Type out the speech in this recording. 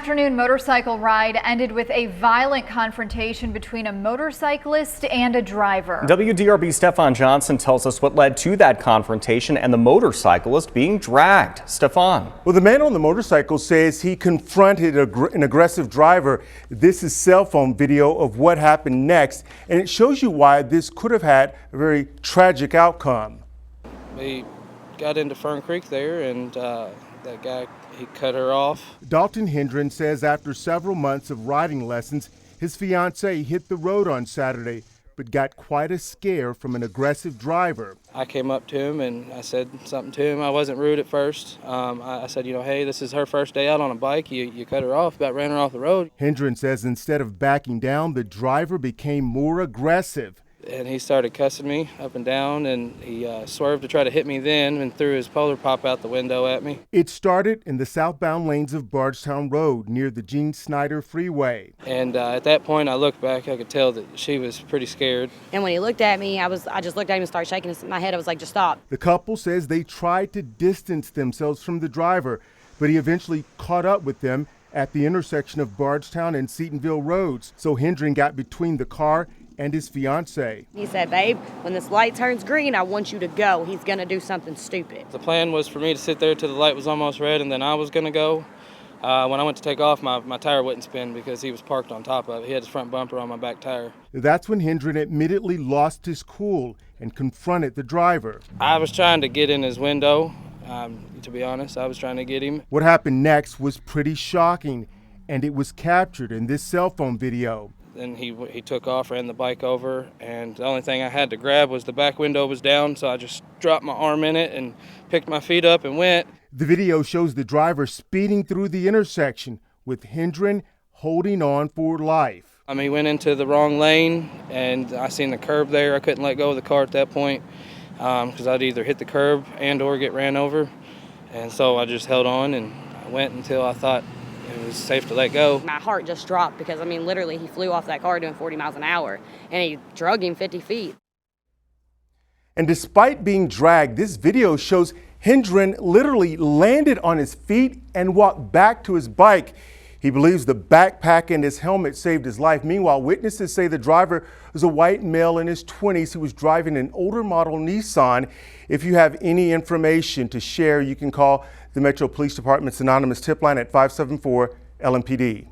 afternoon motorcycle ride ended with a violent confrontation between a motorcyclist and a driver. WDRB Stefan Johnson tells us what led to that confrontation and the motorcyclist being dragged. Stefan. Well, the man on the motorcycle says he confronted an aggressive driver. This is cell phone video of what happened next, and it shows you why this could have had a very tragic outcome. We got into Fern Creek there, and that guy, he cut her off. Dalton Hendren says after several months of riding lessons, his fiancée hit the road on Saturday, but got quite a scare from an aggressive driver. I came up to him and I said something to him. I wasn't rude at first. I said, hey, this is her first day out on a bike. You cut her off, about ran her off the road. Hendren says instead of backing down, the driver became more aggressive. And he started cussing me up and down, and he swerved to try to hit me then and threw his polar pop out the window at me. It started in the southbound lanes of Bardstown Road near the Gene Snyder Freeway. And at that point, I looked back. I could tell that she was pretty scared. And when he looked at me, I just looked at him and started shaking my head. I was like, just stop. The couple says they tried to distance themselves from the driver, but he eventually caught up with them at the intersection of Bardstown and Seatonville Roads. So Hendren got between the car and his fiancée. He said, babe, when this light turns green, I want you to go. He's gonna do something stupid. The plan was for me to sit there till the light was almost red, and then I was gonna go. When I went to take off, my tire wouldn't spin because he was parked on top of it. He had his front bumper on my back tire. That's when Hendren admittedly lost his cool and confronted the driver. I was trying to get in his window. To be honest, I was trying to get him. What happened next was pretty shocking, and it was captured in this cell phone video. Then he took off, ran the bike over, and the only thing I had to grab was the back window was down, so I just dropped my arm in it and picked my feet up and went. The video shows the driver speeding through the intersection with Hendren holding on for life. He went into the wrong lane, and I seen the curb there. I couldn't let go of the car at that point because I'd either hit the curb and or get ran over. And so I just held on and I went until I thought it was safe to let go. My heart just dropped because, literally he flew off that car doing 40 miles an hour and he drug him 50 feet. And despite being dragged, this video shows Hendren literally landed on his feet and walked back to his bike. He believes the backpack and his helmet saved his life. Meanwhile, witnesses say the driver was a white male in his 20s who was driving an older model Nissan. If you have any information to share, you can call the Metro Police Department's anonymous tip line at 574 LMPD.